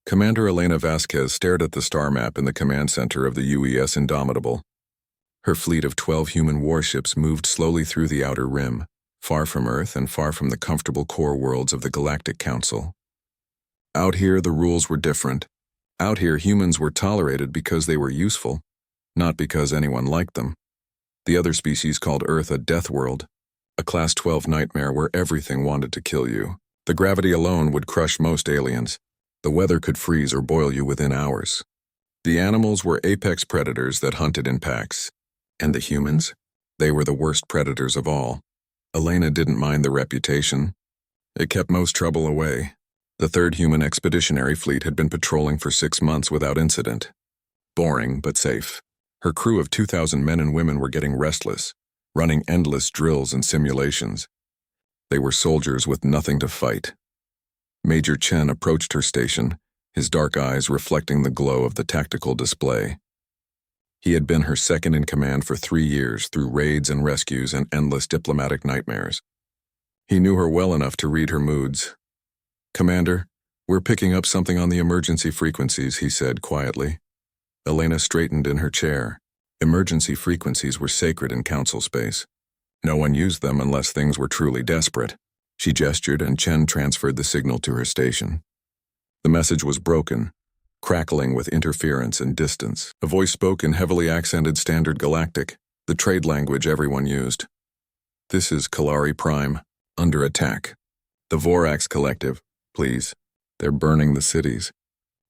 Commander Elena Vasquez stared at the star map in the command center of the UES Indomitable. Her fleet of 12 human warships moved slowly through the outer rim, far from Earth and far from the comfortable core worlds of the Galactic Council. Out here, the rules were different. Out here, humans were tolerated because they were useful, not because anyone liked them. The other species called Earth a death world, a Class 12 nightmare where everything wanted to kill you. The gravity alone would crush most aliens. The weather could freeze or boil you within hours. The animals were apex predators that hunted in packs. And the humans? They were the worst predators of all. Elena didn't mind the reputation. It kept most trouble away. The 3rd Human Expeditionary Fleet had been patrolling for 6 months without incident. Boring, but safe. Her crew of 2,000 men and women were getting restless, running endless drills and simulations. They were soldiers with nothing to fight. Major Chen approached her station, his dark eyes reflecting the glow of the tactical display. He had been her second in command for 3 years through raids and rescues and endless diplomatic nightmares. He knew her well enough to read her moods. "Commander, we're picking up something on the emergency frequencies," he said quietly. Elena straightened in her chair. Emergency frequencies were sacred in council space. No one used them unless things were truly desperate. She gestured and Chen transferred the signal to her station. The message was broken, crackling with interference and distance. A voice spoke in heavily accented Standard Galactic, the trade language everyone used. "This is Kalari Prime, under attack. The Vorax Collective, please. They're burning the cities.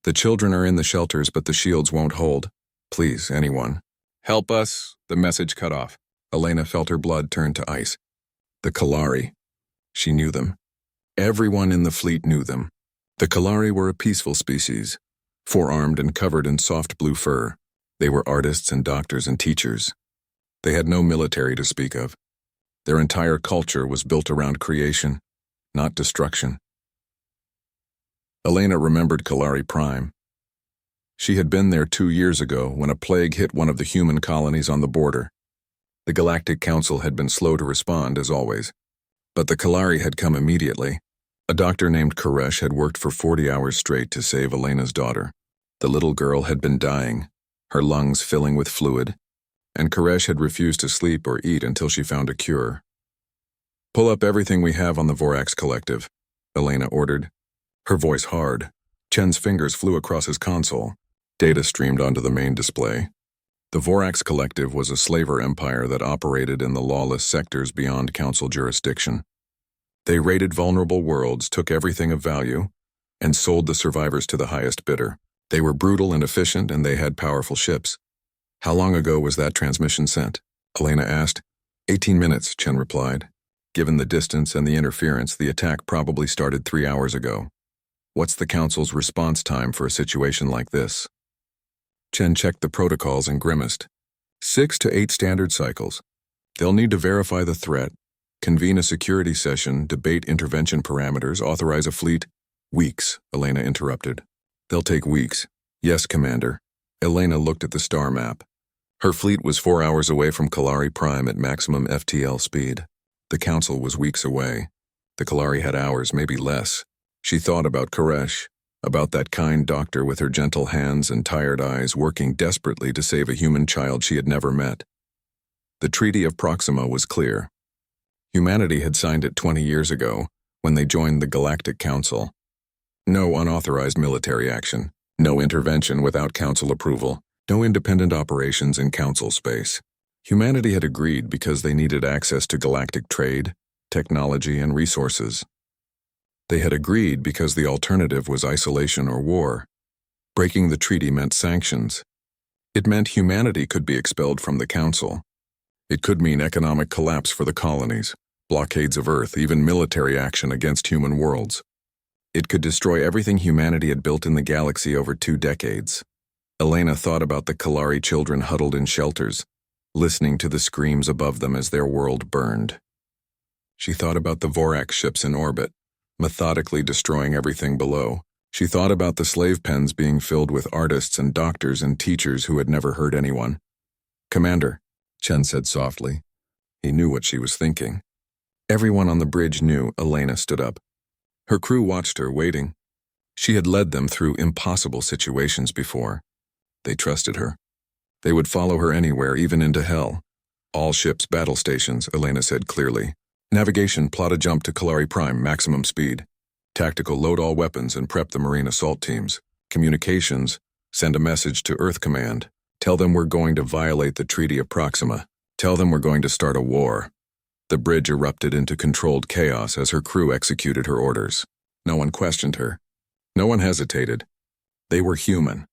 The children are in the shelters, but the shields won't hold. Please, anyone. Help us." The message cut off. Elena felt her blood turn to ice. The Kalari. She knew them. Everyone in the fleet knew them. The Kalari were a peaceful species, four-armed and covered in soft blue fur. They were artists and doctors and teachers. They had no military to speak of. Their entire culture was built around creation, not destruction. Elena remembered Kalari Prime. She had been there 2 years ago when a plague hit one of the human colonies on the border. The Galactic Council had been slow to respond, as always. But the Kalari had come immediately. A doctor named Koresh had worked for 40 hours straight to save Elena's daughter. The little girl had been dying, her lungs filling with fluid, and Koresh had refused to sleep or eat until she found a cure. "Pull up everything we have on the Vorax Collective," Elena ordered, her voice hard. Chen's fingers flew across his console. Data streamed onto the main display. The Vorax Collective was a slaver empire that operated in the lawless sectors beyond council jurisdiction. They raided vulnerable worlds, took everything of value, and sold the survivors to the highest bidder. They were brutal and efficient, and they had powerful ships. "How long ago was that transmission sent?" Elena asked. 18 minutes, Chen replied. "Given the distance and the interference, the attack probably started 3 hours ago. What's the council's response time for a situation like this?" Chen checked the protocols and grimaced. 6 to 8 standard cycles. They'll need to verify the threat, convene a security session, debate intervention parameters, authorize a fleet. "Weeks," Elena interrupted. "They'll take weeks." "Yes, Commander." Elena looked at the star map. Her fleet was 4 hours away from Kalari Prime at maximum FTL speed. The Council was weeks away. The Kalari had hours, maybe less. She thought about Koresh, about that kind doctor with her gentle hands and tired eyes working desperately to save a human child she had never met. The Treaty of Proxima was clear. Humanity had signed it 20 years ago, when they joined the Galactic Council. No unauthorized military action, no intervention without Council approval, no independent operations in Council space. Humanity had agreed because they needed access to galactic trade, technology, and resources. They had agreed because the alternative was isolation or war. Breaking the treaty meant sanctions. It meant humanity could be expelled from the Council. It could mean economic collapse for the colonies, blockades of Earth, even military action against human worlds. It could destroy everything humanity had built in the galaxy over 2 decades. Elena thought about the Kalari children huddled in shelters, listening to the screams above them as their world burned. She thought about the Vorax ships in orbit, methodically destroying everything below. She thought about the slave pens being filled with artists and doctors and teachers who had never hurt anyone. "Commander," Chen said softly. He knew what she was thinking. Everyone on the bridge knew. Elena stood up. Her crew watched her, waiting. She had led them through impossible situations before. They trusted her. They would follow her anywhere, even into hell. All ships battle stations, Elena said clearly. Navigation, plot a jump to Kalari Prime, maximum speed. Tactical, load all weapons and prep the Marine assault teams. Communications, send a message to Earth Command. Tell them we're going to violate the Treaty of Proxima. Tell them we're going to start a war. The bridge erupted into controlled chaos as her crew executed her orders. No one questioned her. No one hesitated. They were human.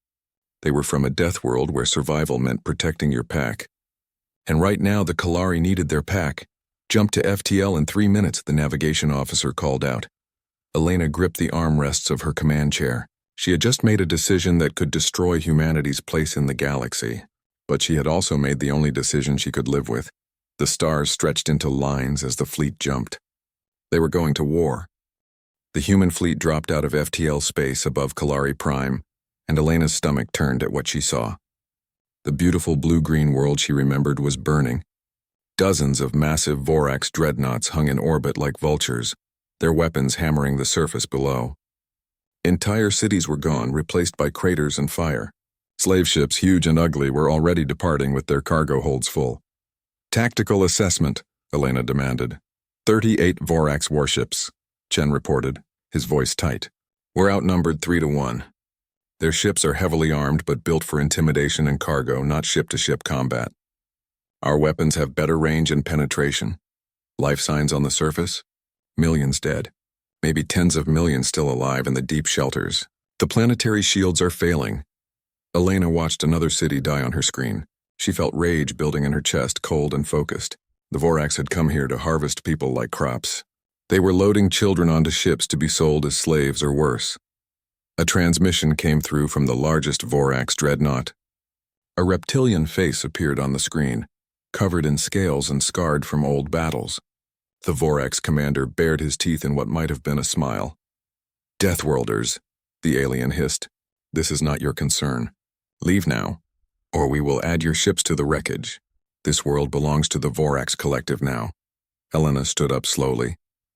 They were from a death world where survival meant protecting your pack. And right now the Kalari needed their pack. Jump to FTL in 3 minutes, the navigation officer called out. Elena gripped the armrests of her command chair. She had just made a decision that could destroy humanity's place in the galaxy. But she had also made the only decision she could live with. The stars stretched into lines as the fleet jumped. They were going to war. The human fleet dropped out of FTL space above Kalari Prime, and Elena's stomach turned at what she saw. The beautiful blue-green world she remembered was burning. Dozens of massive Vorax dreadnoughts hung in orbit like vultures, their weapons hammering the surface below. Entire cities were gone, replaced by craters and fire. Slave ships, huge and ugly, were already departing with their cargo holds full. Tactical assessment, Elena demanded. 38 Vorax warships, Chen reported, his voice tight. We're outnumbered 3-1. Their ships are heavily armed but built for intimidation and cargo, not ship-to-ship combat. Our weapons have better range and penetration. Life signs on the surface? Millions dead. Maybe tens of millions still alive in the deep shelters. The planetary shields are failing. Elena watched another city die on her screen. She felt rage building in her chest, cold and focused. The Vorax had come here to harvest people like crops. They were loading children onto ships to be sold as slaves or worse. A transmission came through from the largest Vorax dreadnought. A reptilian face appeared on the screen, covered in scales and scarred from old battles. The Vorax commander bared his teeth in what might have been a smile. Deathworlders, the alien hissed. This is not your concern. Leave now, or we will add your ships to the wreckage. This world belongs to the Vorax Collective now. Elena stood up slowly.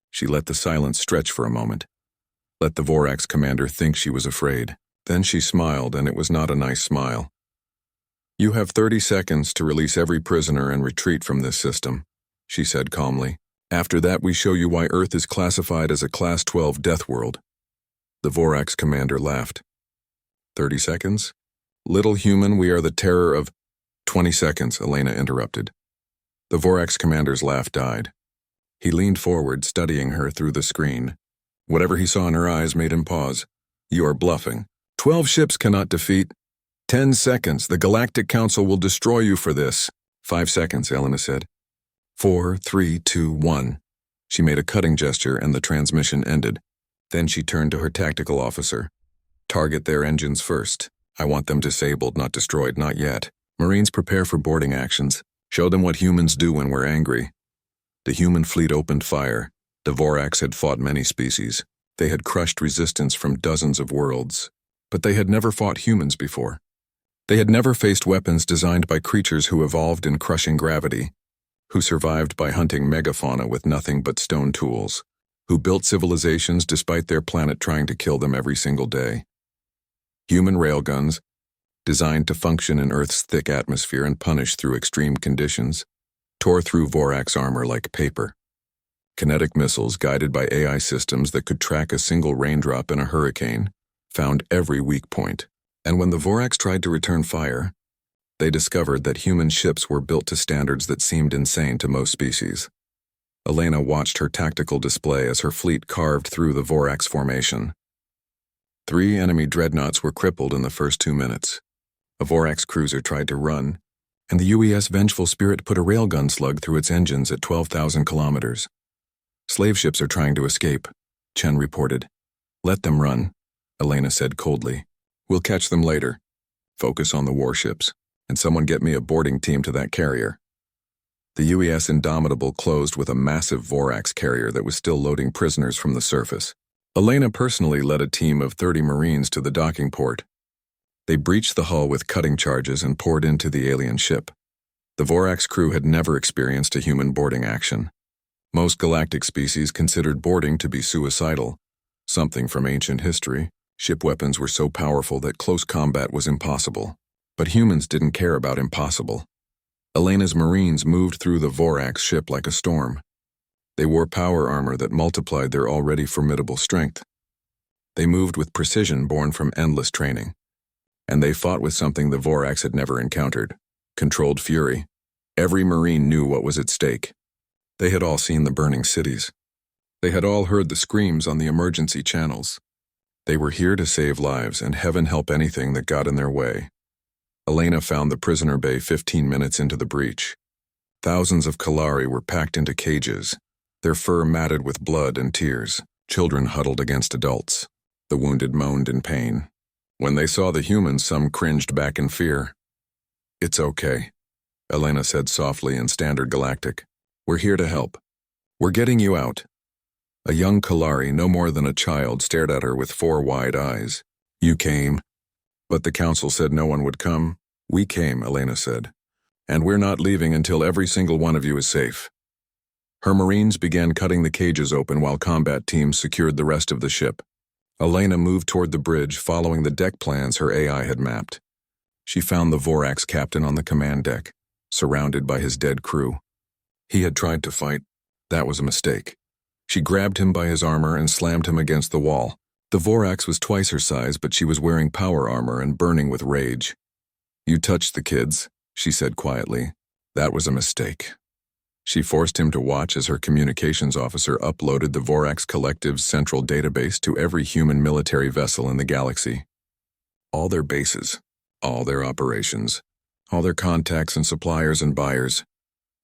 She let the silence stretch for a moment. Let the Vorax commander think she was afraid. Then she smiled, and it was not a nice smile. You have 30 seconds to release every prisoner and retreat from this system, she said calmly. After that, we show you why Earth is classified as a Class 12 death world. The Vorax commander laughed. 30 seconds? Little human, we are the terror of... 20 seconds, Elena interrupted. The Vorax commander's laugh died. He leaned forward, studying her through the screen. Whatever he saw in her eyes made him pause. You are bluffing. 12 ships cannot defeat. 10 seconds. The Galactic Council will destroy you for this. 5 seconds, Elena said. 4, 3, 2, 1. She made a cutting gesture and the transmission ended. Then she turned to her tactical officer. Target their engines first. I want them disabled, not destroyed, not yet. Marines, prepare for boarding actions. Show them what humans do when we're angry. The human fleet opened fire. The Vorax had fought many species. They had crushed resistance from dozens of worlds. But they had never fought humans before. They had never faced weapons designed by creatures who evolved in crushing gravity, who survived by hunting megafauna with nothing but stone tools, who built civilizations despite their planet trying to kill them every single day. Human railguns, designed to function in Earth's thick atmosphere and punish through extreme conditions, tore through Vorax armor like paper. Kinetic missiles guided by AI systems that could track a single raindrop in a hurricane found every weak point. And when the Vorax tried to return fire, they discovered that human ships were built to standards that seemed insane to most species. Elena watched her tactical display as her fleet carved through the Vorax formation. 3 enemy dreadnoughts were crippled in the first 2 minutes. A Vorax cruiser tried to run, and the UES Vengeful Spirit put a railgun slug through its engines at 12,000 kilometers. Slave ships are trying to escape, Chen reported. Let them run, Elena said coldly. We'll catch them later. Focus on the warships, and someone get me a boarding team to that carrier. The UES Indomitable closed with a massive Vorax carrier that was still loading prisoners from the surface. Elena personally led a team of 30 Marines to the docking port. They breached the hull with cutting charges and poured into the alien ship. The Vorax crew had never experienced a human boarding action. Most galactic species considered boarding to be suicidal, something from ancient history. Ship weapons were so powerful that close combat was impossible. But humans didn't care about impossible. Elena's Marines moved through the Vorax ship like a storm. They wore power armor that multiplied their already formidable strength. They moved with precision born from endless training. And they fought with something the Vorax had never encountered: controlled fury. Every Marine knew what was at stake. They had all seen the burning cities. They had all heard the screams on the emergency channels. They were here to save lives, and heaven help anything that got in their way. Elena found the prisoner bay 15 minutes into the breach. Thousands of Kalari were packed into cages, their fur matted with blood and tears. Children huddled against adults. The wounded moaned in pain. When they saw the humans, some cringed back in fear. "It's okay," Elena said softly in Standard Galactic. "We're here to help. We're getting you out." A young Kalari, no more than a child, stared at her with 4 wide eyes. "You came?" "But the council said no one would come." "We came," Elena said. "And we're not leaving until every single one of you is safe." Her Marines began cutting the cages open while combat teams secured the rest of the ship. Elena moved toward the bridge, following the deck plans her AI had mapped. She found the Vorax captain on the command deck, surrounded by his dead crew. He had tried to fight. That was a mistake. She grabbed him by his armor and slammed him against the wall. The Vorax was twice her size, but she was wearing power armor and burning with rage. "You touched the kids," she said quietly. "That was a mistake." She forced him to watch as her communications officer uploaded the Vorax Collective's central database to every human military vessel in the galaxy. All their bases, all their operations, all their contacts and suppliers and buyers.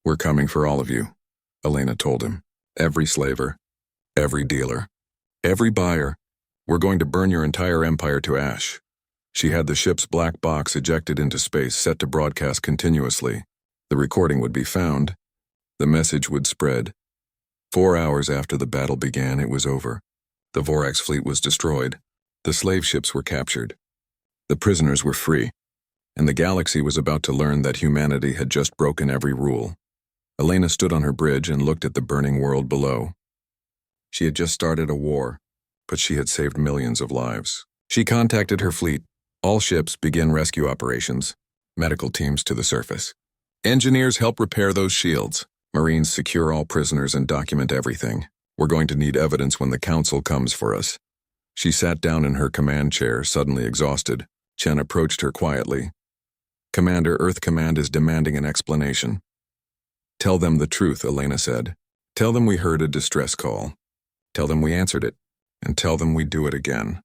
"We're coming for all of you," Elena told him. "Every slaver, every dealer, every buyer. We're going to burn your entire empire to ash." She had the ship's black box ejected into space, set to broadcast continuously. The recording would be found. The message would spread. 4 hours after the battle began, it was over. The Vorax fleet was destroyed. The slave ships were captured. The prisoners were free. And the galaxy was about to learn that humanity had just broken every rule. Elena stood on her bridge and looked at the burning world below. She had just started a war, but she had saved millions of lives. She contacted her fleet. "All ships begin rescue operations. Medical teams to the surface. Engineers help repair those shields. Marines secure all prisoners and document everything. We're going to need evidence when the council comes for us." She sat down in her command chair, suddenly exhausted. Chen approached her quietly. "Commander, Earth Command is demanding an explanation." "Tell them the truth," Elena said. "Tell them we heard a distress call. Tell them we answered it. And tell them we do it again."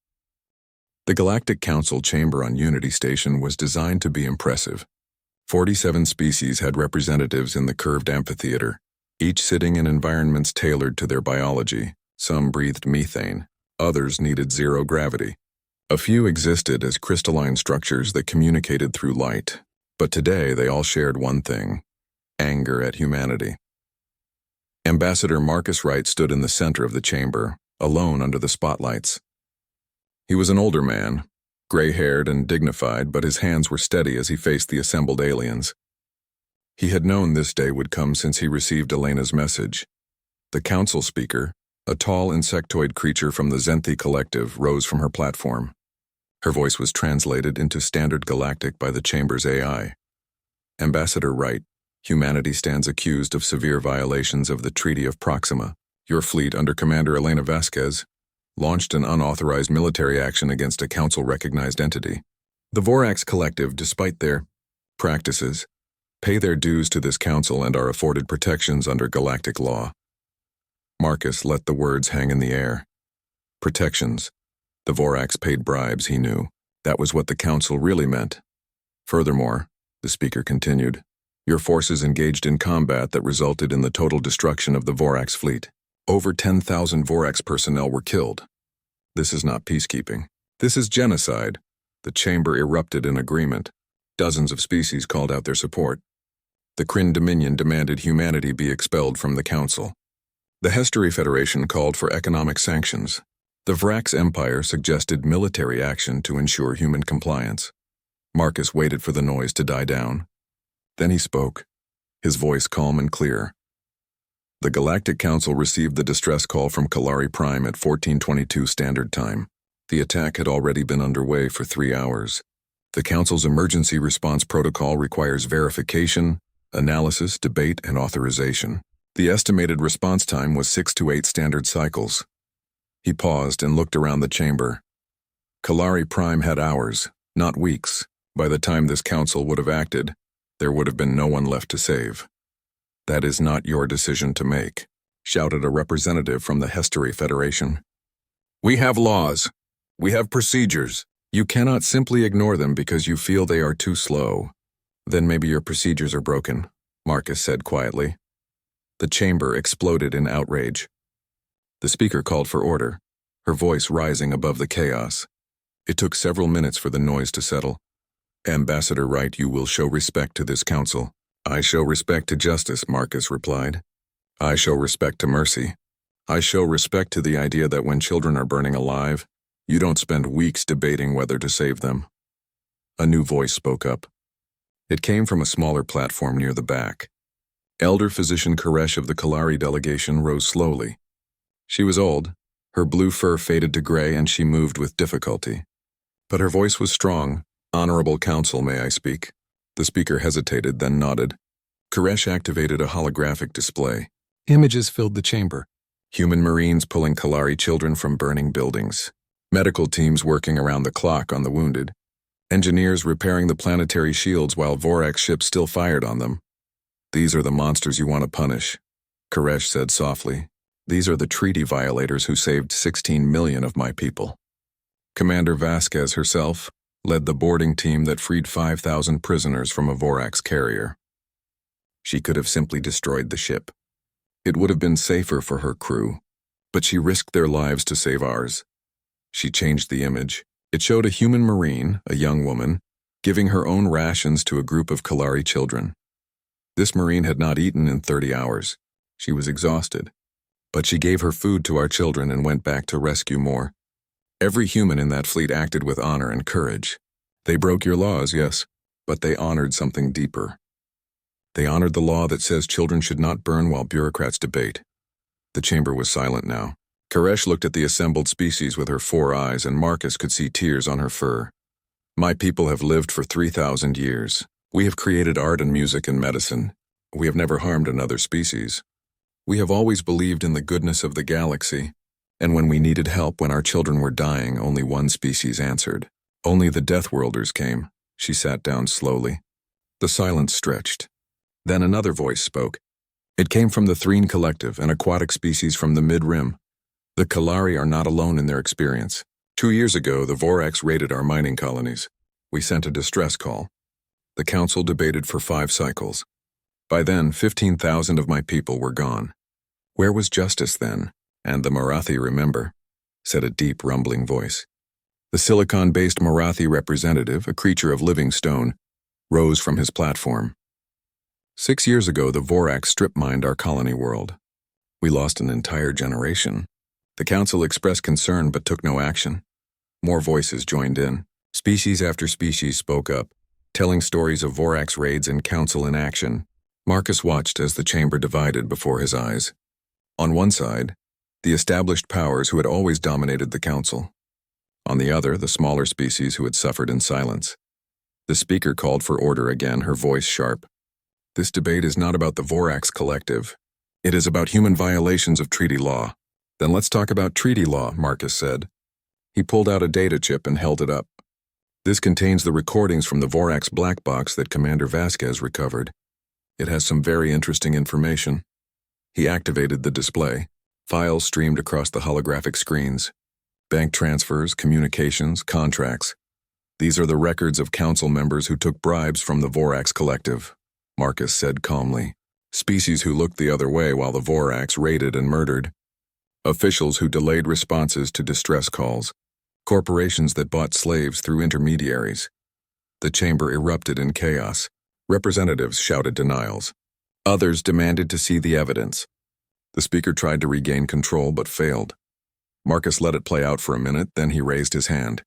The Galactic Council chamber on Unity Station was designed to be impressive. 47 species had representatives in the curved amphitheater, each sitting in environments tailored to their biology. Some breathed methane, others needed zero gravity. A few existed as crystalline structures that communicated through light, but today they all shared one thing: anger at humanity. Ambassador Marcus Wright stood in the center of the chamber, alone under the spotlights. He was an older man, gray-haired and dignified, but his hands were steady as he faced the assembled aliens. He had known this day would come since he received Elena's message. The council speaker, a tall insectoid creature from the Zenthi Collective, rose from her platform. Her voice was translated into Standard Galactic by the chamber's AI. "Ambassador Wright, humanity stands accused of severe violations of the Treaty of Proxima. Your fleet, under Commander Elena Vasquez, launched an unauthorized military action against a council-recognized entity. The Vorax Collective, despite their practices, pay their dues to this council and are afforded protections under galactic law." Marcus let the words hang in the air. Protections. The Vorax paid bribes, he knew. That was what the council really meant. "Furthermore," the speaker continued, "your forces engaged in combat that resulted in the total destruction of the Vorax fleet. Over 10,000 Vorax personnel were killed. This is not peacekeeping. This is genocide." The chamber erupted in agreement. Dozens of species called out their support. The Kryn Dominion demanded humanity be expelled from the council. The Hesteri Federation called for economic sanctions. The Vrax Empire suggested military action to ensure human compliance. Marcus waited for the noise to die down. Then he spoke, his voice calm and clear. "The Galactic Council received the distress call from Kalari Prime at 1422 Standard Time. The attack had already been underway for 3 hours. The Council's emergency response protocol requires verification, analysis, debate, and authorization. The estimated response time was 6 to 8 standard cycles. He paused and looked around the chamber. Kalari Prime had hours, not weeks. By the time this council would have acted, there would have been no one left to save. "That is not your decision to make," shouted a representative from the HFY Federation. "We have laws. We have procedures. You cannot simply ignore them because you feel they are too slow." "Then maybe your procedures are broken," Marcus said quietly. The chamber exploded in outrage. The speaker called for order, her voice rising above the chaos. It took several minutes for the noise to settle. "Ambassador Wright, you will show respect to this council." "I show respect to justice," Marcus replied. "I show respect to mercy. I show respect to the idea that when children are burning alive, you don't spend weeks debating whether to save them." A new voice spoke up. It came from a smaller platform near the back. Elder Physician Koresh of the Kalari delegation rose slowly. She was old, her blue fur faded to gray, and she moved with difficulty. But her voice was strong. "Honorable Council, may I speak?" The speaker hesitated, then nodded. Koresh activated a holographic display. Images filled the chamber. Human Marines pulling Kalari children from burning buildings. Medical teams working around the clock on the wounded. Engineers repairing the planetary shields while Vorax ships still fired on them. "These are the monsters you want to punish," Koresh said softly. "These are the treaty violators who saved 16 million of my people." Commander Vasquez herself led the boarding team that freed 5,000 prisoners from a Vorax carrier. She could have simply destroyed the ship. It would have been safer for her crew, but she risked their lives to save ours. She changed the image. It showed a human Marine, a young woman, giving her own rations to a group of Kalari children. This Marine had not eaten in 30 hours. She was exhausted, but she gave her food to our children and went back to rescue more. Every human in that fleet acted with honor and courage. They broke your laws, yes, but they honored something deeper. They honored the law that says children should not burn while bureaucrats debate. The chamber was silent now. Koresh looked at the assembled species with her 4 eyes, and Marcus could see tears on her fur. "My people have lived for 3,000 years. We have created art and music and medicine. We have never harmed another species. We have always believed in the goodness of the galaxy. And when we needed help, when our children were dying, only one species answered. Only the Deathworlders came." She sat down slowly. The silence stretched. Then another voice spoke. It came from the Threen Collective, an aquatic species from the Mid-Rim. "The Kalari are not alone in their experience. 2 years ago, the Vorax raided our mining colonies. We sent a distress call. The council debated for 5 cycles. By then, 15,000 of my people were gone. Where was justice then? And the Marathi remember," said a deep, rumbling voice. The silicon-based Marathi representative, a creature of living stone, rose from his platform. 6 years ago, the Vorax strip-mined our colony world. We lost an entire generation. The council expressed concern but took no action. More voices joined in. Species after species spoke up, telling stories of Vorax raids and council inaction. Marcus watched as the chamber divided before his eyes. On one side, the established powers who had always dominated the council. On the other, the smaller species who had suffered in silence. The speaker called for order again, her voice sharp. "This debate is not about the Vorax Collective. It is about human violations of treaty law." "Then let's talk about treaty law," Marcus said. He pulled out a data chip and held it up. "This contains the recordings from the Vorax black box that Commander Vasquez recovered. It has some very interesting information." He activated the display. Files streamed across the holographic screens. Bank transfers, communications, contracts. "These are the records of council members who took bribes from the Vorax Collective," Marcus said calmly. "Species who looked the other way while the Vorax raided and murdered. Officials who delayed responses to distress calls. Corporations that bought slaves through intermediaries." The chamber erupted in chaos. Representatives shouted denials. Others demanded to see the evidence. The speaker tried to regain control but failed. Marcus let it play out for a minute, then he raised his hand.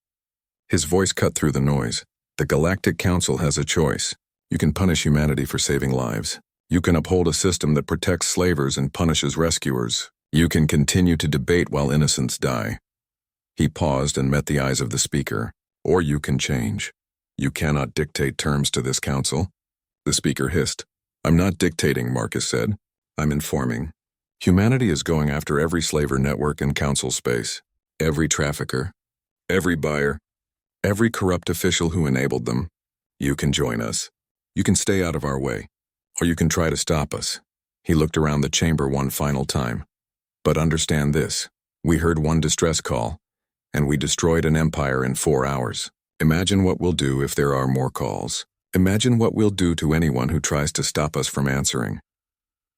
His voice cut through the noise. "The Galactic Council has a choice. You can punish humanity for saving lives. You can uphold a system that protects slavers and punishes rescuers. You can continue to debate while innocents die. He paused and met the eyes of the speaker. Or you can change. You cannot dictate terms to this council. The speaker hissed. I'm not dictating, Marcus said. I'm informing. Humanity is going after every slaver network in council space. Every trafficker. Every buyer. Every corrupt official who enabled them. You can join us. You can stay out of our way. Or you can try to stop us. He looked around the chamber one final time. But understand this. We heard one distress call, and we destroyed an empire in 4 hours. Imagine what we'll do if there are more calls. Imagine what we'll do to anyone who tries to stop us from answering.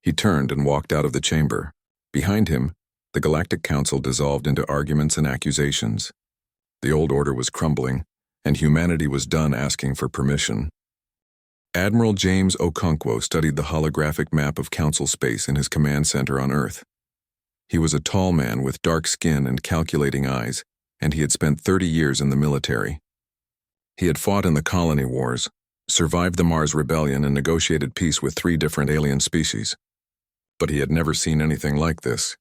He turned and walked out of the chamber. Behind him, the Galactic Council dissolved into arguments and accusations. The old order was crumbling, and humanity was done asking for permission. Admiral James Okonkwo studied the holographic map of Council space in his command center on Earth. He was a tall man with dark skin and calculating eyes, and he had spent 30 years in the military. He had fought in the colony wars, survived the Mars Rebellion, and negotiated peace with 3 different alien species. But he had never seen anything like this.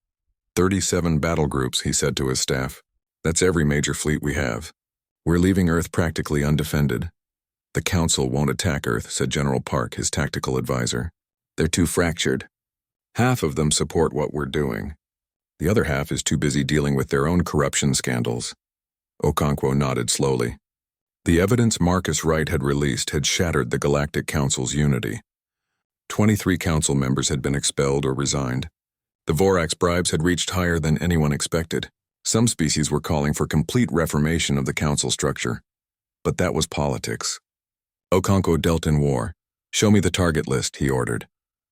37 battle groups, he said to his staff. That's every major fleet we have. We're leaving Earth practically undefended. The Council won't attack Earth, said General Park, his tactical advisor. They're too fractured. Half of them support what we're doing. The other half is too busy dealing with their own corruption scandals. Okonkwo nodded slowly. The evidence Marcus Wright had released had shattered the Galactic Council's unity. 23 council members had been expelled or resigned. The Vorax bribes had reached higher than anyone expected. Some species were calling for complete reformation of the council structure. But that was politics. Okonkwo dealt in war. Show me the target list, he ordered.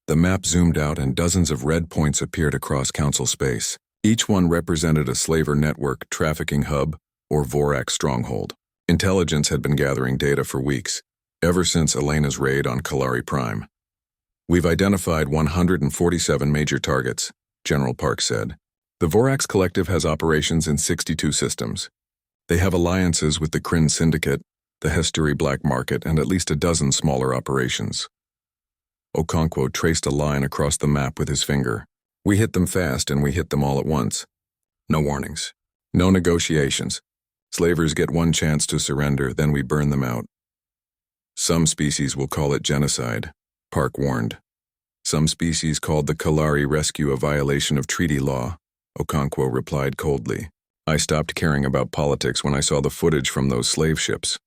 The map zoomed out and dozens of red points appeared across council space. Each one represented a slaver network, trafficking hub, or Vorax stronghold. Intelligence had been gathering data for weeks, ever since Elena's raid on Kalari Prime. We've identified 147 major targets, General Park said. The Vorax Collective has operations in 62 systems. They have alliances with the Kryn Syndicate, the Hesturi Black Market, and at least a dozen smaller operations. Okonkwo traced a line across the map with his finger. We hit them fast and we hit them all at once. No warnings. No negotiations. Slavers get one chance to surrender, then we burn them out. Some species will call it genocide, Park warned. Some species called the Kalari rescue a violation of treaty law, Okonkwo replied coldly. I stopped caring about politics when I saw the footage from those slave ships.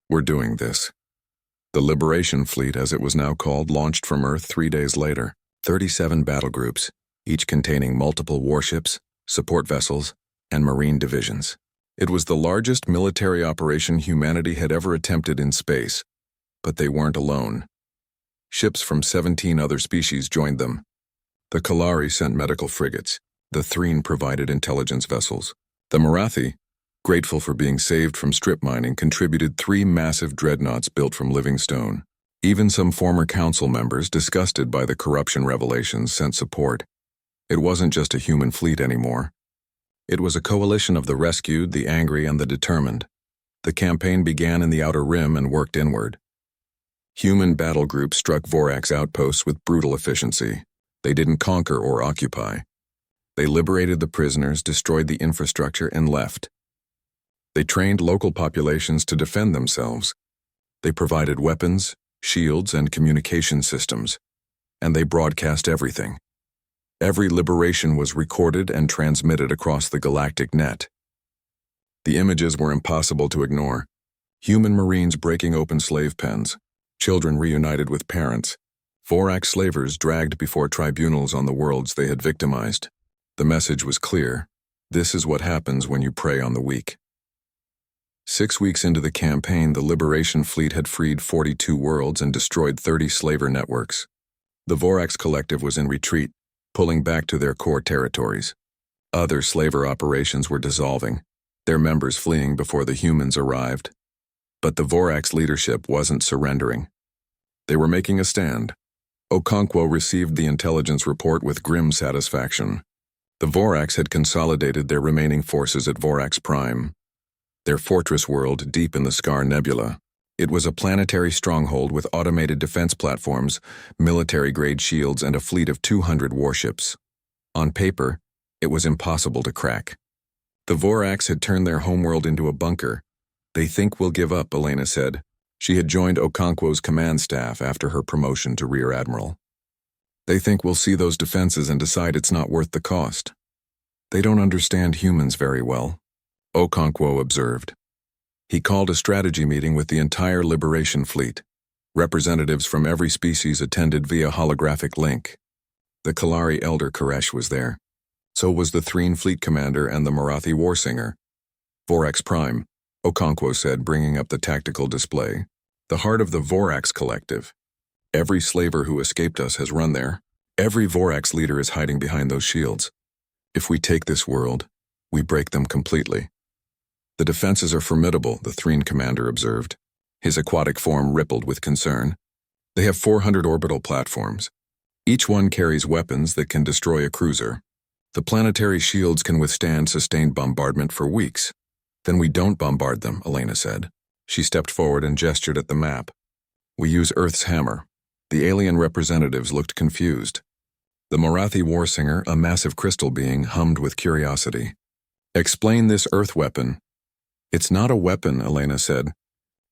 We're doing this. The Liberation Fleet, as it was now called, launched from Earth 3 days later. 37 battle groups, each containing multiple warships, support vessels, and marine divisions. It was the largest military operation humanity had ever attempted in space, but they weren't alone. Ships from 17 other species joined them. The Kalari sent medical frigates. The Threen provided intelligence vessels. The Marathi, grateful for being saved from strip mining, contributed 3 massive dreadnoughts built from living stone. Even some former council members, disgusted by the corruption revelations, sent support. It wasn't just a human fleet anymore. It was a coalition of the rescued, the angry, and the determined. The campaign began in the Outer Rim and worked inward. Human battle groups struck Vorax outposts with brutal efficiency. They didn't conquer or occupy. They liberated the prisoners, destroyed the infrastructure, and left. They trained local populations to defend themselves. They provided weapons, shields, and communication systems. And they broadcast everything. Every liberation was recorded and transmitted across the galactic net. The images were impossible to ignore. Human Marines breaking open slave pens, children reunited with parents, Vorax slavers dragged before tribunals on the worlds they had victimized. The message was clear. This is what happens when you prey on the weak. 6 weeks into the campaign, the Liberation Fleet had freed 42 worlds and destroyed 30 slaver networks. The Vorax Collective was in retreat, pulling back to their core territories. Other slaver operations were dissolving, their members fleeing before the humans arrived. But the Vorax leadership wasn't surrendering. They were making a stand. Okonkwo received the intelligence report with grim satisfaction. The Vorax had consolidated their remaining forces at Vorax Prime, their fortress world deep in the Scar Nebula. It was a planetary stronghold with automated defense platforms, military-grade shields, and a fleet of 200 warships. On paper, it was impossible to crack. The Vorax had turned their homeworld into a bunker. They think we'll give up, Elena said. She had joined Okonkwo's command staff after her promotion to Rear Admiral. They think we'll see those defenses and decide it's not worth the cost. They don't understand humans very well, Okonkwo observed. He called a strategy meeting with the entire Liberation fleet. Representatives from every species attended via holographic link. The Kalari Elder Koresh was there. So was the Threen fleet commander and the Marathi war singer. Vorax Prime, Okonkwo said, bringing up the tactical display. The heart of the Vorax collective. Every slaver who escaped us has run there. Every Vorax leader is hiding behind those shields. If we take this world, we break them completely. The defenses are formidable, the Threen commander observed. His aquatic form rippled with concern. They have 400 orbital platforms. Each one carries weapons that can destroy a cruiser. The planetary shields can withstand sustained bombardment for weeks. Then we don't bombard them, Elena said. She stepped forward and gestured at the map. We use Earth's hammer. The alien representatives looked confused. The Marathi war singer, a massive crystal being, hummed with curiosity. Explain this Earth weapon. It's not a weapon, Elena said.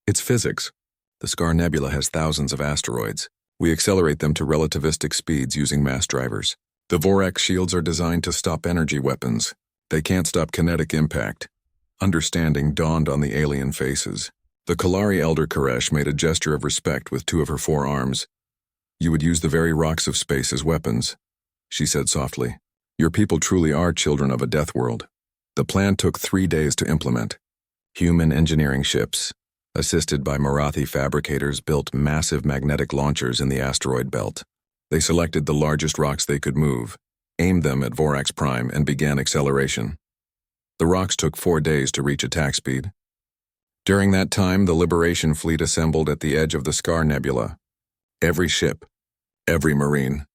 It's physics. The Scar Nebula has thousands of asteroids. We accelerate them to relativistic speeds using mass drivers. The Vorax shields are designed to stop energy weapons. They can't stop kinetic impact. Understanding dawned on the alien faces. The Kalari Elder Koresh made a gesture of respect with two of her forearms. You would use the very rocks of space as weapons, she said softly. Your people truly are children of a death world. The plan took 3 days to implement. Human engineering ships, assisted by Marathi fabricators, built massive magnetic launchers in the asteroid belt. They selected the largest rocks they could move, aimed them at Vorax Prime, and began acceleration. The rocks took 4 days to reach attack speed. During that time, the Liberation fleet assembled at the edge of the Scar Nebula. Every ship, every Marine,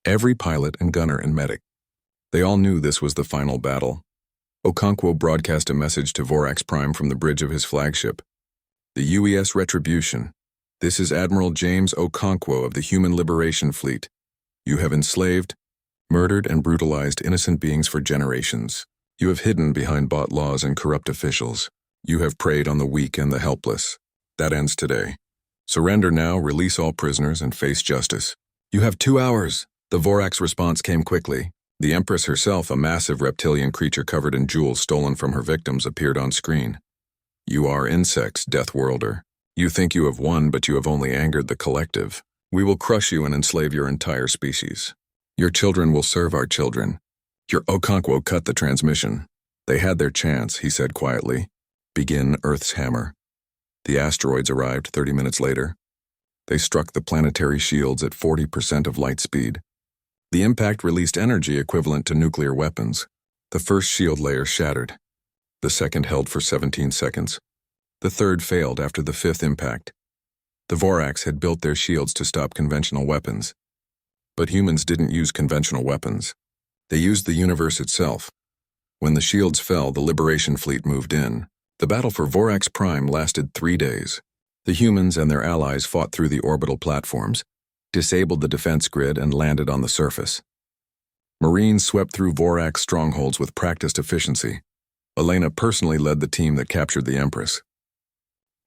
every pilot and gunner and medic. They all knew this was the final battle. Okonkwo broadcast a message to Vorax Prime from the bridge of his flagship. The UES Retribution. This is Admiral James Okonkwo of the Human Liberation Fleet. You have enslaved, murdered, and brutalized innocent beings for generations. You have hidden behind bought laws and corrupt officials. You have preyed on the weak and the helpless. That ends today. Surrender now, release all prisoners, and face justice. You have 2 hours. The Vorax response came quickly. The Empress herself, a massive reptilian creature covered in jewels stolen from her victims, appeared on screen. You are insects, Deathworlder. You think you have won, but you have only angered the collective. We will crush you and enslave your entire species. Your children will serve our children. Your Okonkwo cut the transmission. They had their chance, he said quietly. Begin Earth's hammer. The asteroids arrived 30 minutes later. They struck the planetary shields at 40% of light speed. The impact released energy equivalent to nuclear weapons. The first shield layer shattered. The second held for 17 seconds. The third failed after the fifth impact. The Vorax had built their shields to stop conventional weapons. But humans didn't use conventional weapons. They used the universe itself. When the shields fell, the Liberation fleet moved in. The battle for Vorax Prime lasted 3 days. The humans and their allies fought through the orbital platforms, disabled the defense grid, and landed on the surface. Marines swept through Vorax strongholds with practiced efficiency. Elena personally led the team that captured the Empress.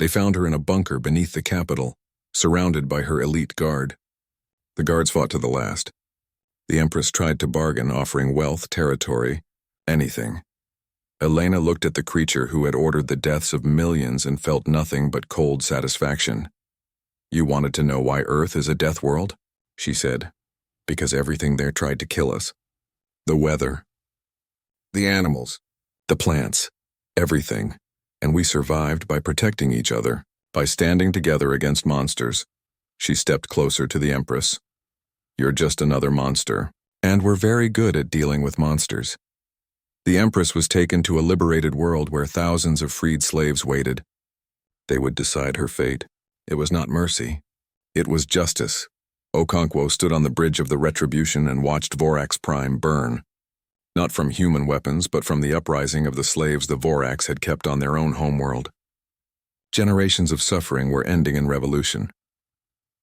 They found her in a bunker beneath the capital, surrounded by her elite guard. The guards fought to the last. The Empress tried to bargain, offering wealth, territory, anything. Elena looked at the creature who had ordered the deaths of millions and felt nothing but cold satisfaction. You wanted to know why Earth is a death world? She said. Because everything there tried to kill us. The weather, the animals, the plants, everything. And we survived by protecting each other, by standing together against monsters. She stepped closer to the Empress. You're just another monster, and we're very good at dealing with monsters. The Empress was taken to a liberated world where thousands of freed slaves waited. They would decide her fate. It was not mercy. It was justice. Okonkwo stood on the bridge of the Retribution and watched Vorax Prime burn. Not from human weapons, but from the uprising of the slaves the Vorax had kept on their own homeworld. Generations of suffering were ending in revolution.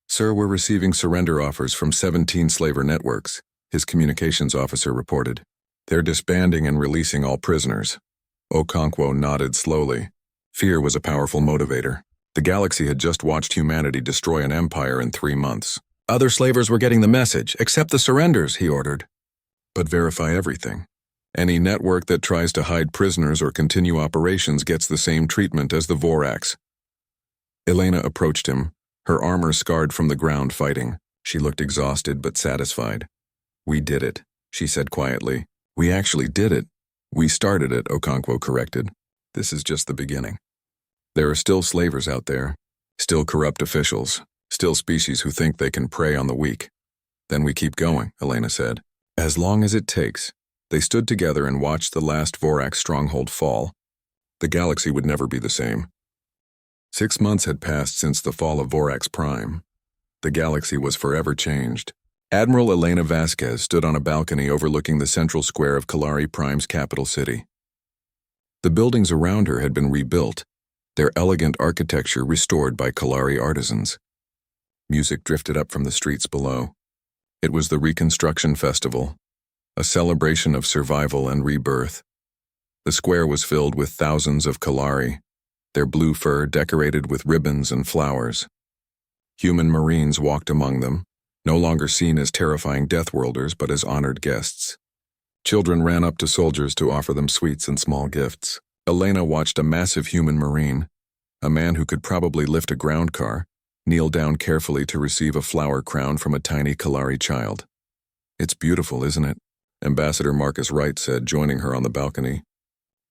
Sir, we're receiving surrender offers from 17 slaver networks, his communications officer reported. They're disbanding and releasing all prisoners. Okonkwo nodded slowly. Fear was a powerful motivator. The galaxy had just watched humanity destroy an empire in 3 months. Other slavers were getting the message. Accept the surrenders, he ordered. But verify everything. Any network that tries to hide prisoners or continue operations gets the same treatment as the Vorax. Elena approached him, her armor scarred from the ground fighting. She looked exhausted but satisfied. We did it, she said quietly. We actually did it. We started it, Okonkwo corrected. This is just the beginning. There are still slavers out there, still corrupt officials, still species who think they can prey on the weak. Then we keep going, Elena said. As long as it takes. They stood together and watched the last Vorax stronghold fall. The galaxy would never be the same. 6 months had passed since the fall of Vorax Prime. The galaxy was forever changed. Admiral Elena Vasquez stood on a balcony overlooking the central square of Kalari Prime's capital city. The buildings around her had been rebuilt, their elegant architecture restored by Kalari artisans. Music drifted up from the streets below. It was the Reconstruction Festival, a celebration of survival and rebirth. The square was filled with thousands of Kalari, their blue fur decorated with ribbons and flowers. Human Marines walked among them, no longer seen as terrifying Deathworlders but as honored guests. Children ran up to soldiers to offer them sweets and small gifts. Elena watched a massive human Marine, a man who could probably lift a ground car, kneel down carefully to receive a flower crown from a tiny Kalari child. It's beautiful, isn't it? Ambassador Marcus Wright said, joining her on the balcony.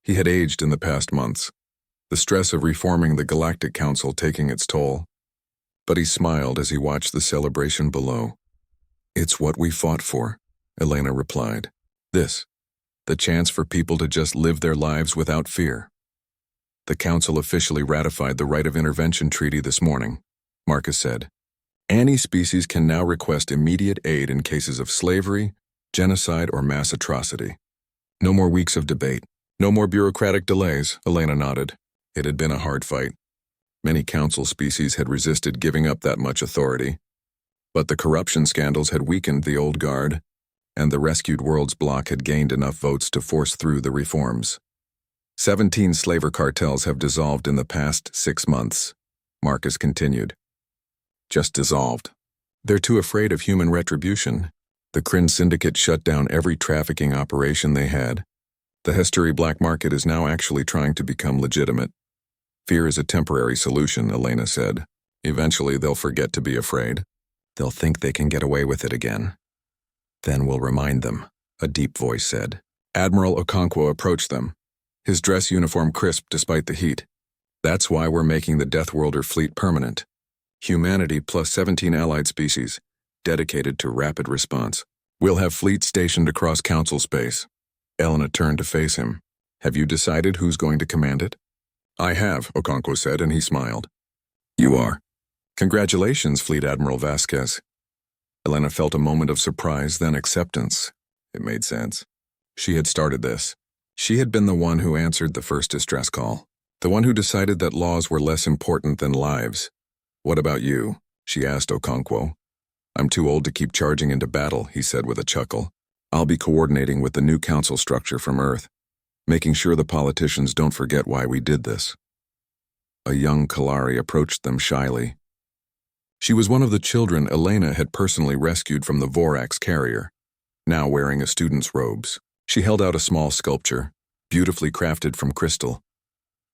He had aged in the past months, the stress of reforming the Galactic Council taking its toll. But he smiled as he watched the celebration below. It's what we fought for, Elena replied. This, the chance for people to just live their lives without fear. The Council officially ratified the Right of Intervention Treaty this morning, Marcus said. Any species can now request immediate aid in cases of slavery, genocide, or mass atrocity. No more weeks of debate. No more bureaucratic delays, Elena nodded. It had been a hard fight. Many council species had resisted giving up that much authority. But the corruption scandals had weakened the old guard, and the Rescued Worlds bloc had gained enough votes to force through the reforms. 17 slaver cartels have dissolved in the past 6 months, Marcus continued. Just dissolved. They're too afraid of human retribution. The Kryn Syndicate shut down every trafficking operation they had. The Hesturi black market is now actually trying to become legitimate. Fear is a temporary solution, Elena said. Eventually they'll forget to be afraid. They'll think they can get away with it again. Then we'll remind them, a deep voice said. Admiral Okonkwo approached them, his dress uniform crisp despite the heat. That's why we're making the Deathworlder fleet permanent. Humanity plus 17 allied species, dedicated to rapid response. We'll have fleets stationed across council space. Elena turned to face him. Have you decided who's going to command it? I have, Okonkwo said, and he smiled. You are. Congratulations, Fleet Admiral Vasquez. Elena felt a moment of surprise, then acceptance. It made sense. She had started this. She had been the one who answered the first distress call, the one who decided that laws were less important than lives. What about you? She asked Okonkwo. I'm too old to keep charging into battle, he said with a chuckle. I'll be coordinating with the new council structure from Earth, making sure the politicians don't forget why we did this. A young Kalari approached them shyly. She was one of the children Elena had personally rescued from the Vorax carrier, now wearing a student's robes. She held out a small sculpture, beautifully crafted from crystal.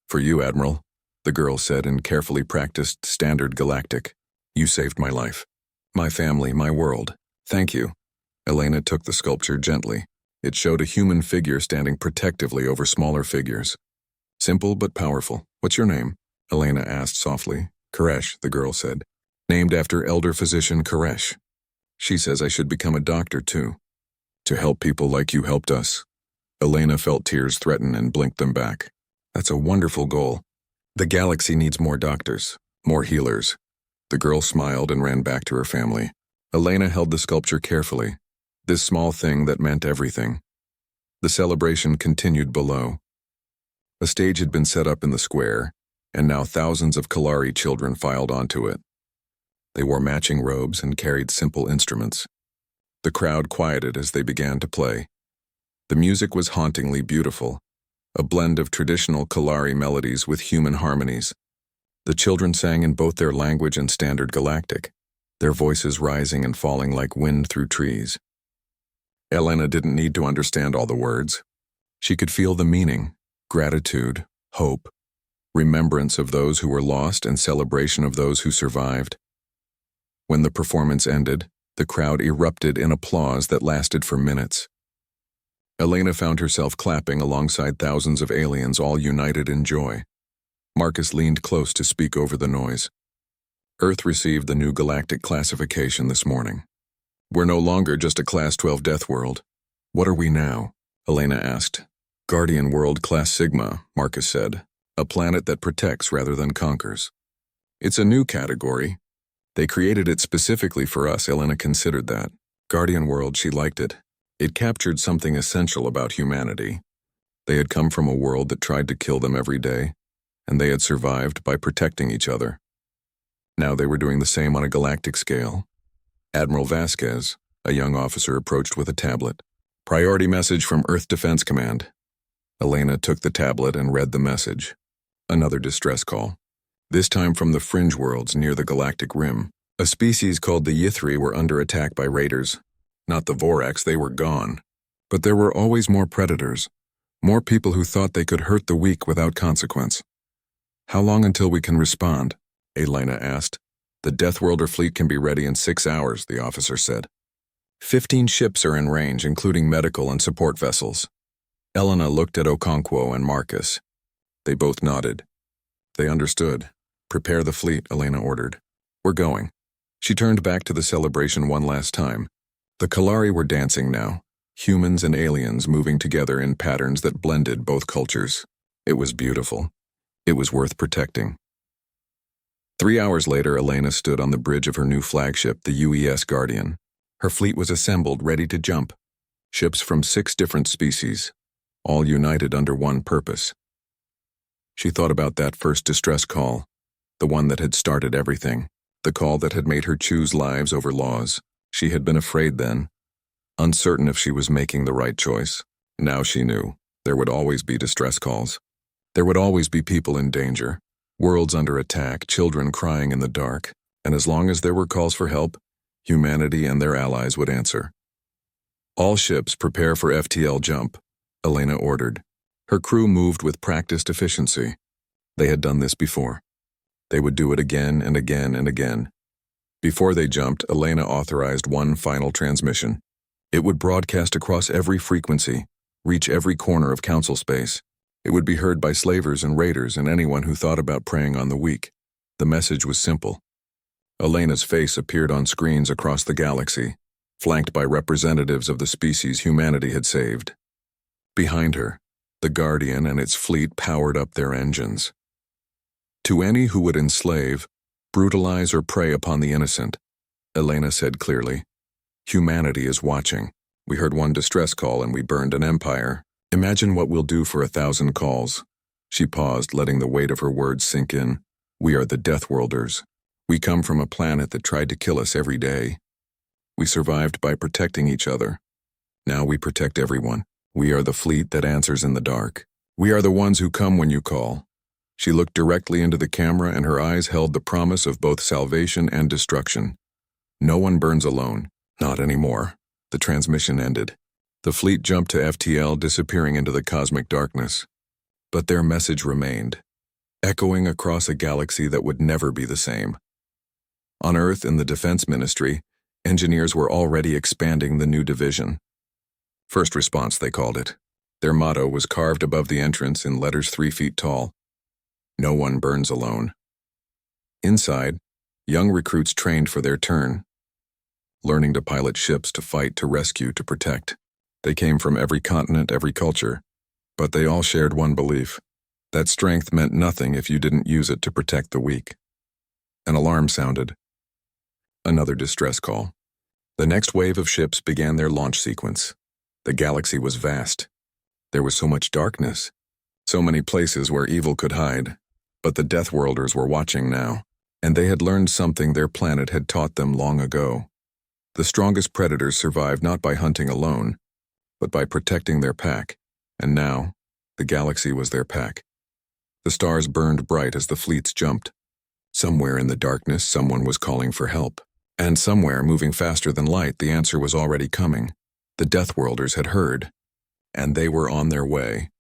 For you, Admiral, the girl said in carefully practiced standard galactic. You saved my life, my family, my world. Thank you. Elena took the sculpture gently. It showed a human figure standing protectively over smaller figures. Simple but powerful. What's your name? Elena asked softly. Koresh, the girl said. Named after elder physician Koresh. She says I should become a doctor too. To help people like you helped us. Elena felt tears threaten and blinked them back. That's a wonderful goal. The galaxy needs more doctors, more healers. The girl smiled and ran back to her family. Elena held the sculpture carefully. This small thing that meant everything. The celebration continued below. A stage had been set up in the square, and now thousands of Kalari children filed onto it. They wore matching robes and carried simple instruments. The crowd quieted as they began to play. The music was hauntingly beautiful, a blend of traditional Kalari melodies with human harmonies. The children sang in both their language and standard Galactic, their voices rising and falling like wind through trees. Elena didn't need to understand all the words. She could feel the meaning, gratitude, hope, remembrance of those who were lost and celebration of those who survived. When the performance ended, the crowd erupted in applause that lasted for minutes. Elena found herself clapping alongside thousands of aliens all united in joy. Marcus leaned close to speak over the noise. Earth received the new galactic classification this morning. We're no longer just a Class 12 death world. What are we now? Elena asked. Guardian World Class Sigma, Marcus said. A planet that protects rather than conquers. It's a new category. They created it specifically for us. Elena considered that. Guardian World, she liked it. It captured something essential about humanity. They had come from a world that tried to kill them every day, and they had survived by protecting each other. Now they were doing the same on a galactic scale. Admiral Vasquez, a young officer, approached with a tablet. Priority message from Earth Defense Command. Elena took the tablet and read the message. Another distress call. This time from the fringe worlds near the galactic rim. A species called the Yithri were under attack by raiders. Not the Vorax, they were gone. But there were always more predators. More people who thought they could hurt the weak without consequence. How long until we can respond? Elena asked. The Deathworlder fleet can be ready in 6 hours, the officer said. 15 ships are in range, including medical and support vessels. Elena looked at Okonkwo and Marcus. They both nodded. They understood. Prepare the fleet, Elena ordered. We're going. She turned back to the celebration one last time. The Kalari were dancing now, humans and aliens moving together in patterns that blended both cultures. It was beautiful. It was worth protecting. 3 hours later, Elena stood on the bridge of her new flagship, the UES Guardian. Her fleet was assembled, ready to jump. Ships from 6 different species, all united under one purpose. She thought about that first distress call, the one that had started everything, the call that had made her choose lives over laws. She had been afraid then, uncertain if she was making the right choice. Now she knew. There would always be distress calls. There would always be people in danger, worlds under attack, children crying in the dark, and as long as there were calls for help, humanity and their allies would answer. All ships prepare for FTL jump, Elena ordered. Her crew moved with practiced efficiency. They had done this before. They would do it again and again and again. Before they jumped, Elena authorized one final transmission. It would broadcast across every frequency, reach every corner of council space. It would be heard by slavers and raiders and anyone who thought about preying on the weak. The message was simple. Elena's face appeared on screens across the galaxy, flanked by representatives of the species humanity had saved. Behind her, the Guardian and its fleet powered up their engines. To any who would enslave, brutalize or prey upon the innocent, Elena said clearly, humanity is watching. We heard one distress call and we burned an empire. Imagine what we'll do for 1,000 calls. She paused, letting the weight of her words sink in. We are the Deathworlders. We come from a planet that tried to kill us every day. We survived by protecting each other. Now we protect everyone. We are the fleet that answers in the dark. We are the ones who come when you call. She looked directly into the camera and her eyes held the promise of both salvation and destruction. No one burns alone. Not anymore. The transmission ended. The fleet jumped to FTL, disappearing into the cosmic darkness. But their message remained, echoing across a galaxy that would never be the same. On Earth, in the Defense Ministry, engineers were already expanding the new division. First Response, they called it. Their motto was carved above the entrance in letters 3 feet tall. No one burns alone. Inside, young recruits trained for their turn, learning to pilot ships, to fight, to rescue, to protect. They came from every continent, every culture, but they all shared one belief, that strength meant nothing if you didn't use it to protect the weak. An alarm sounded. Another distress call. The next wave of ships began their launch sequence. The galaxy was vast. There was so much darkness, so many places where evil could hide, but the Deathworlders were watching now, and they had learned something their planet had taught them long ago. The strongest predators survived not by hunting alone, but by protecting their pack, and now, The galaxy was their pack. The stars burned bright as the fleets jumped. Somewhere in the darkness, someone was calling for help. And somewhere, moving faster than light, the answer was already coming. The Deathworlders had heard, and they were on their way.